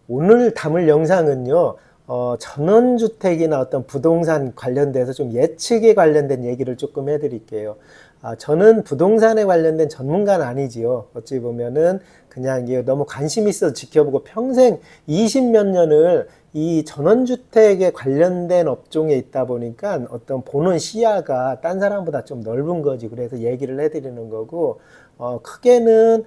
오늘 담을 영상은요, 전원주택이나 어떤 부동산 관련돼서 좀 예측에 관련된 얘기를 조금 해드릴게요. 저는 부동산에 관련된 전문가는 아니지요. 어찌 보면은 그냥 너무 관심 있어 지켜보고 평생 20몇 년을 이 전원주택에 관련된 업종에 있다 보니까 어떤 보는 시야가 딴 사람보다 좀 넓은 거지. 그래서 얘기를 해드리는 거고, 크게는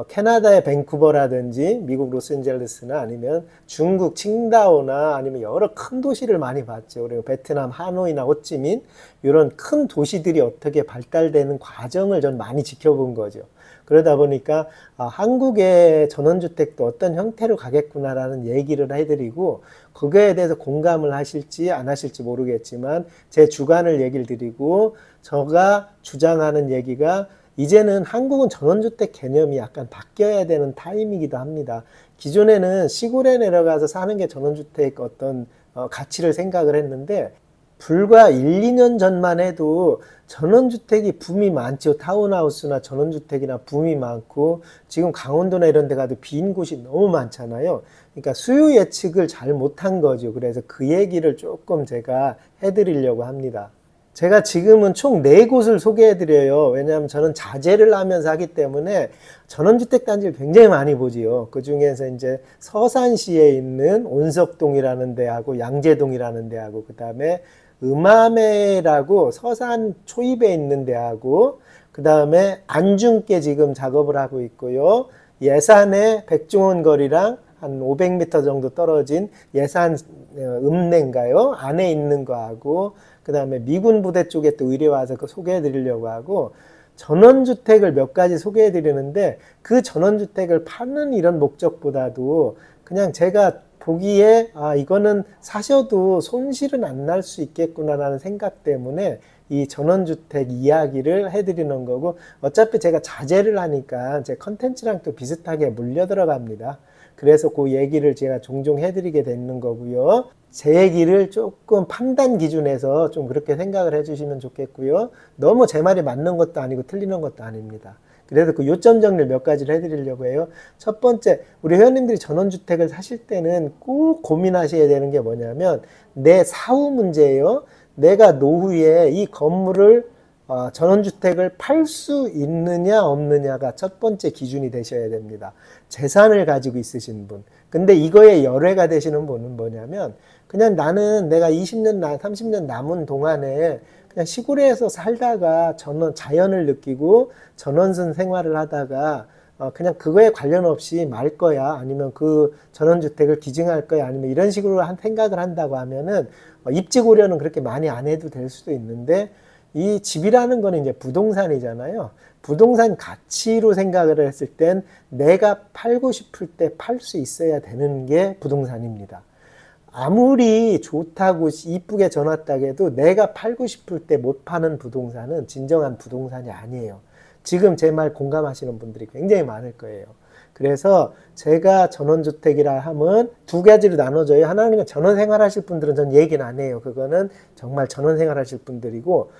캐나다의 밴쿠버라든지 미국 로스앤젤레스나 아니면 중국 칭다오나 아니면 여러 큰 도시를 많이 봤죠. 그리고 베트남 하노이나 호치민 이런 큰 도시들이 어떻게 발달되는 과정을 전 많이 지켜본 거죠. 그러다 보니까 한국의 전원주택도 어떤 형태로 가겠구나라는 얘기를 해드리고, 그거에 대해서 공감을 하실지 안 하실지 모르겠지만 제 주관을 얘기를 드리고, 제가 주장하는 얘기가 이제는 한국은 전원주택 개념이 약간 바뀌어야 되는 타임이기도 합니다. 기존에는 시골에 내려가서 사는 게 전원주택 어떤 가치를 생각을 했는데, 불과 1, 2년 전만 해도 전원주택이 붐이 많죠. 타운하우스나 전원주택이나 붐이 많고, 지금 강원도나 이런 데 가도 빈 곳이 너무 많잖아요. 그러니까 수요 예측을 잘 못한 거죠. 그래서 그 얘기를 조금 제가 해드리려고 합니다. 제가 지금은 총 4곳을 소개해드려요. 왜냐하면 저는 자재를 하면서 하기 때문에 전원주택 단지를 굉장히 많이 보지요. 그 중에서 이제 서산시에 있는 온석동이라는 데하고 양재동이라는 데하고, 그 다음에 음암회라고 서산 초입에 있는 데하고, 그 다음에 안중께 지금 작업을 하고 있고요. 예산의 백종원 거리랑 한 500m 정도 떨어진 예산 읍내인가요? 안에 있는 거하고, 그 다음에 미군 부대 쪽에 또 의뢰 와서 그 소개해 드리려고 하고, 전원주택을 몇 가지 소개해 드리는데, 그 전원주택을 파는 이런 목적보다도 그냥 제가 보기에 이거는 사셔도 손실은 안 날 수 있겠구나라는 생각 때문에 이 전원주택 이야기를 해드리는 거고, 어차피 제가 자재를 하니까 제 컨텐츠랑 또 비슷하게 물려 들어갑니다. 그래서 그 얘기를 제가 종종 해드리게 되는 거고요. 제 얘기를 조금 판단 기준에서 좀 그렇게 생각을 해주시면 좋겠고요. 너무 제 말이 맞는 것도 아니고 틀리는 것도 아닙니다. 그래서 그 요점 정리를 몇 가지를 해드리려고 해요. 첫 번째, 우리 회원님들이 전원주택을 사실 때는 꼭 고민하셔야 되는 게 뭐냐면 내 사후 문제예요. 내가 노후에 이 건물을 전원주택을 팔 수 있느냐 없느냐가 첫 번째 기준이 되셔야 됩니다. 재산을 가지고 있으신 분. 근데 이거에 열애가 되시는 분은 뭐냐면, 그냥 나는 내가 20년, 30년 남은 동안에 그냥 시골에서 살다가 자연을 느끼고 전원선 생활을 하다가 그냥 그거에 관련 없이 말 거야, 아니면 그 전원주택을 기증할 거야, 아니면 이런 식으로 생각을 한다고 하면은 입지 고려는 그렇게 많이 안 해도 될 수도 있는데, 이 집이라는 거는 이제 부동산이잖아요. 부동산 가치로 생각을 했을 땐 내가 팔고 싶을 때 팔 수 있어야 되는 게 부동산입니다. 아무리 좋다고 이쁘게 전왔다고 해도 내가 팔고 싶을 때 못 파는 부동산은 진정한 부동산이 아니에요. 지금 제 말 공감하시는 분들이 굉장히 많을 거예요. 그래서 제가 전원주택이라 하면 두 가지로 나눠져요. 하나는 전원생활 하실 분들은 전 얘기는 안 해요. 그거는 정말 전원생활 하실 분들이고,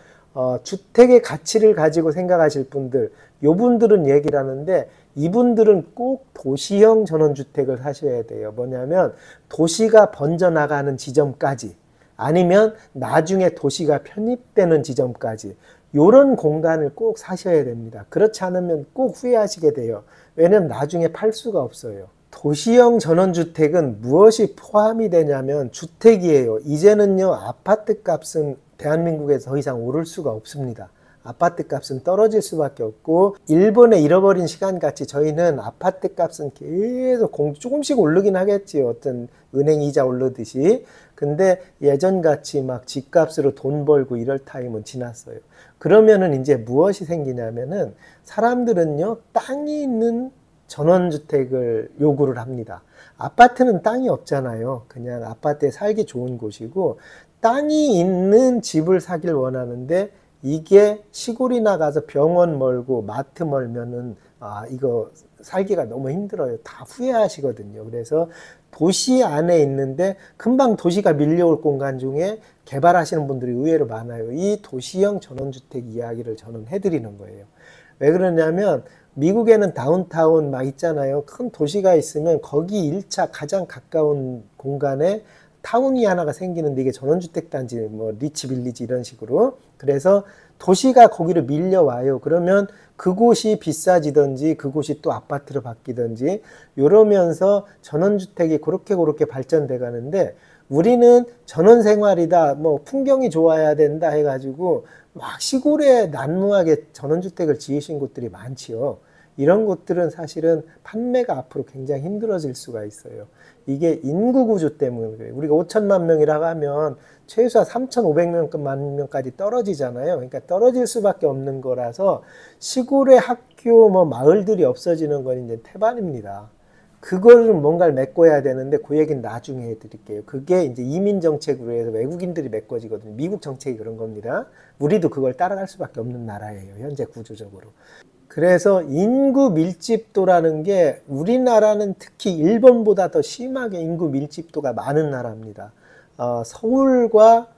주택의 가치를 가지고 생각하실 분들, 요분들은 얘기를 하는데, 이분들은 꼭 도시형 전원주택을 사셔야 돼요. 뭐냐면 도시가 번져나가는 지점까지, 아니면 나중에 도시가 편입되는 지점까지, 요런 공간을 꼭 사셔야 됩니다. 그렇지 않으면 꼭 후회하시게 돼요. 왜냐면 나중에 팔 수가 없어요. 도시형 전원주택은 무엇이 포함이 되냐면 주택이에요. 이제는요, 아파트 값은 대한민국에서 더 이상 오를 수가 없습니다. 아파트 값은 떨어질 수밖에 없고, 일본에 잃어버린 시간같이 저희는 아파트 값은 계속 조금씩 오르긴 하겠지요. 어떤 은행 이자 오르듯이. 근데 예전같이 막 집값으로 돈 벌고 이럴 타임은 지났어요. 그러면은 이제 무엇이 생기냐면은 사람들은요, 땅이 있는 전원주택을 요구를 합니다. 아파트는 땅이 없잖아요. 그냥 아파트에 살기 좋은 곳이고, 땅이 있는 집을 사길 원하는데, 이게 시골이나 가서 병원 멀고 마트 멀면은 이거 살기가 너무 힘들어요. 다 후회하시거든요. 그래서 도시 안에 있는데 금방 도시가 밀려올 공간 중에 개발하시는 분들이 의외로 많아요. 이 도시형 전원주택 이야기를 저는 해드리는 거예요. 왜 그러냐면 미국에는 다운타운 막 있잖아요. 큰 도시가 있으면 거기 1차 가장 가까운 공간에 타운이 하나가 생기는데 이게 전원주택 단지, 뭐 리치 빌리지 이런 식으로. 그래서 도시가 거기로 밀려와요. 그러면 그곳이 비싸지든지 그곳이 또 아파트로 바뀌든지 이러면서 전원주택이 그렇게 발전돼 가는데, 우리는 전원생활이다, 뭐 풍경이 좋아야 된다 해가지고 막 시골에 난무하게 전원주택을 지으신 곳들이 많지요. 이런 곳들은 사실은 판매가 앞으로 굉장히 힘들어질 수가 있어요. 이게 인구 구조 때문에 그래요. 우리가 5천만 명이라고 하면 최소한 3,500만 명까지 떨어지잖아요. 그러니까 떨어질 수밖에 없는 거라서 시골의 학교, 뭐 마을들이 없어지는 건 이제 태반입니다. 그거를 뭔가를 메꿔야 되는데 그 얘기는 나중에 해드릴게요. 그게 이제 이민 정책으로 해서 외국인들이 메꿔지거든요. 미국 정책이 그런 겁니다. 우리도 그걸 따라갈 수밖에 없는 나라예요. 현재 구조적으로. 그래서 인구 밀집도라는 게 우리나라는 특히 일본보다 더 심하게 인구 밀집도가 많은 나라입니다. 서울과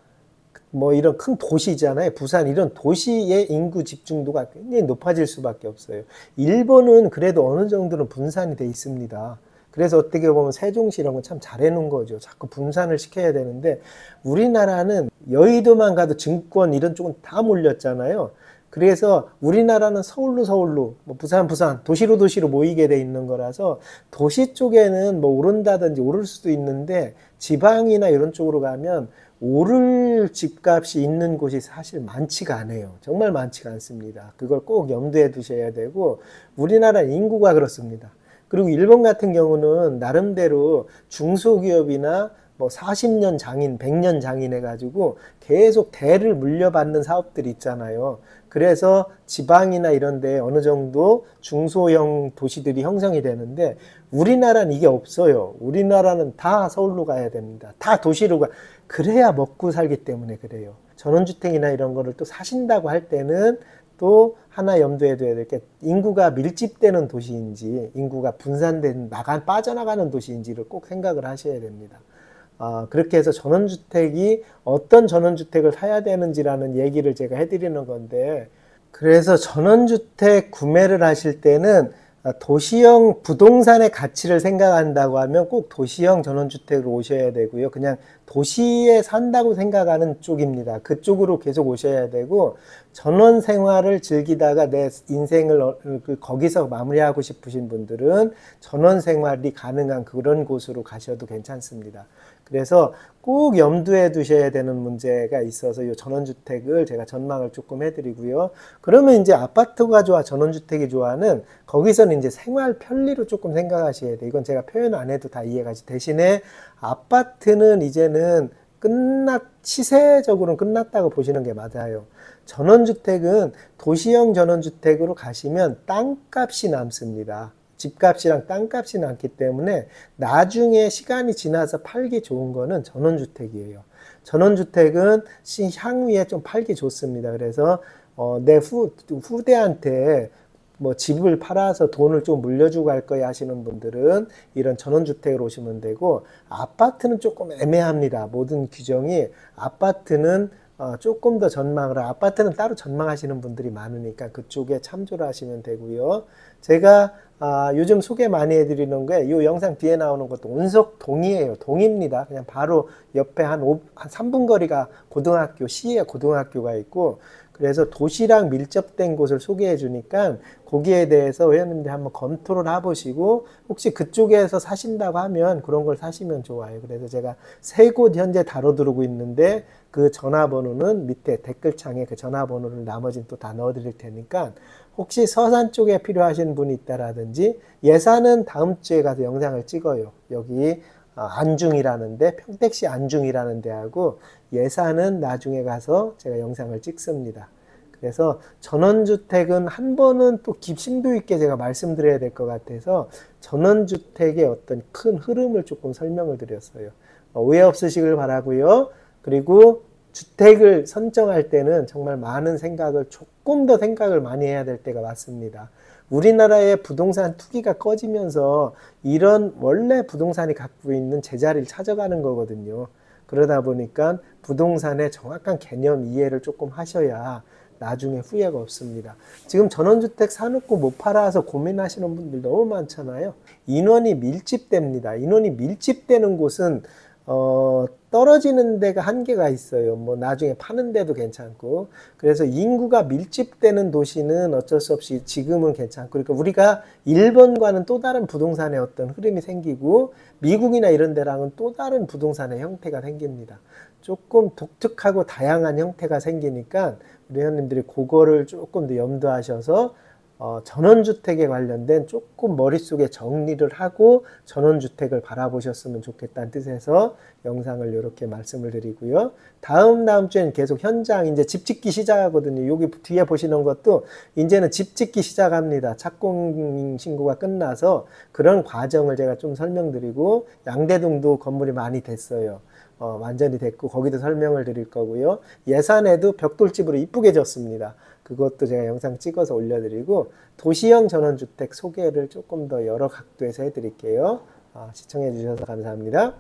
뭐 이런 큰 도시잖아요. 부산 이런 도시의 인구 집중도가 굉장히 높아질 수밖에 없어요. 일본은 그래도 어느 정도는 분산이 돼 있습니다. 그래서 어떻게 보면 세종시 이런 건 참 잘해놓은 거죠. 자꾸 분산을 시켜야 되는데 우리나라는 여의도만 가도 증권 이런 쪽은 다 몰렸잖아요. 그래서 우리나라는 서울로 뭐 부산 도시로 모이게 돼 있는 거라서 도시 쪽에는 뭐 오른다든지 오를 수도 있는데 지방이나 이런 쪽으로 가면 오를 집값이 있는 곳이 사실 많지가 않아요. 정말 많지가 않습니다. 그걸 꼭 염두에 두셔야 되고, 우리나라 인구가 그렇습니다. 그리고 일본 같은 경우는 나름대로 중소기업이나 뭐 40년 장인, 100년 장인 해가지고 계속 대를 물려받는 사업들이 있잖아요. 그래서 지방이나 이런 데 어느 정도 중소형 도시들이 형성이 되는데 우리나라는 이게 없어요. 우리나라는 다 서울로 가야 됩니다. 다 도시로 가. 그래야 먹고 살기 때문에 그래요. 전원주택이나 이런 거를 또 사신다고 할 때는 또 하나 염두에 둬야 될 게 인구가 밀집되는 도시인지 인구가 분산된 빠져나가는 도시인지를 꼭 생각을 하셔야 됩니다. 그렇게 해서 전원주택이 어떤 전원주택을 사야 되는지라는 얘기를 제가 해드리는 건데, 그래서 전원주택 구매를 하실 때는 도시형 부동산의 가치를 생각한다고 하면 꼭 도시형 전원주택으로 오셔야 되고요. 그냥 도시에 산다고 생각하는 쪽입니다. 그쪽으로 계속 오셔야 되고, 전원 생활을 즐기다가 내 인생을 거기서 마무리하고 싶으신 분들은 전원 생활이 가능한 그런 곳으로 가셔도 괜찮습니다. 그래서 꼭 염두에 두셔야 되는 문제가 있어서 이 전원주택을 제가 전망을 조금 해드리고요. 그러면 이제 아파트가 좋아, 전원주택이 좋아는 거기서는 이제 생활 편리로 조금 생각하셔야 돼요. 이건 제가 표현 안 해도 다 이해가 지. 대신에 아파트는 이제는 시세적으로는 끝났다고 보시는 게 맞아요. 전원주택은 도시형 전원주택으로 가시면 땅값이 남습니다. 집값이랑 땅값이 남기 때문에 나중에 시간이 지나서 팔기 좋은 거는 전원주택이에요. 전원주택은 향후에 좀 팔기 좋습니다. 그래서 내 후대한테 뭐 집을 팔아서 돈을 좀 물려주고 갈 거야 하시는 분들은 이런 전원주택으로 오시면 되고, 아파트는 조금 애매합니다. 모든 규정이. 아파트는 조금 더 아파트는 따로 전망하시는 분들이 많으니까 그쪽에 참조를 하시면 되고요. 제가 요즘 소개 많이 해드리는 게 이 영상 뒤에 나오는 것도 온석동이에요. 동입니다. 그냥 바로 옆에 한 3분 거리가 시의 고등학교가 있고, 그래서 도시랑 밀접된 곳을 소개해 주니까 거기에 대해서 회원님들 한번 검토를 해보시고, 혹시 그쪽에서 사신다고 하면 그런 걸 사시면 좋아요. 그래서 제가 3곳 현재 다뤄두고 있는데 그 전화번호는 밑에 댓글창에 그 전화번호를 나머지는 또 다 넣어드릴 테니까 혹시 서산 쪽에 필요하신 분이 있다라든지, 예산은 다음 주에 가서 영상을 찍어요. 여기 안중이라는데, 평택시 안중이라는 데하고 예산은 나중에 가서 제가 영상을 찍습니다. 그래서 전원주택은 한 번은 또 심도 있게 제가 말씀드려야 될 것 같아서 전원주택의 어떤 큰 흐름을 조금 설명을 드렸어요. 오해 없으시길 바라고요. 그리고 주택을 선정할 때는 정말 조금 더 생각을 많이 해야 될 때가 왔습니다. 우리나라의 부동산 투기가 꺼지면서 이런 원래 부동산이 갖고 있는 제자리를 찾아가는 거거든요. 그러다 보니까 부동산의 정확한 개념 이해를 조금 하셔야 나중에 후회가 없습니다. 지금 전원주택 사놓고 못 팔아서 고민하시는 분들 너무 많잖아요. 인원이 밀집됩니다. 인원이 밀집되는 곳은 떨어지는 데가 한계가 있어요. 뭐 나중에 파는 데도 괜찮고. 그래서 인구가 밀집되는 도시는 어쩔 수 없이 지금은 괜찮고. 그러니까 우리가 일본과는 또 다른 부동산의 어떤 흐름이 생기고 미국이나 이런 데랑은 또 다른 부동산의 형태가 생깁니다. 조금 독특하고 다양한 형태가 생기니까 우리 회원님들이 그거를 조금 더 염두하셔서 전원주택에 관련된 조금 머릿속에 정리를 하고 전원주택을 바라보셨으면 좋겠다는 뜻에서 영상을 이렇게 말씀을 드리고요. 다음 주에는 계속 현장 이제 집 짓기 시작하거든요. 여기 뒤에 보시는 것도 이제는 집 짓기 시작합니다. 착공 신고가 끝나서 그런 과정을 제가 좀 설명드리고 양대동도 건물이 많이 됐어요. 완전히 됐고 거기도 설명을 드릴 거고요. 예산에도 벽돌집으로 이쁘게 졌습니다. 그것도 제가 영상 찍어서 올려드리고 도시형 전원주택 소개를 조금 더 여러 각도에서 해드릴게요. 시청해 주셔서 감사합니다.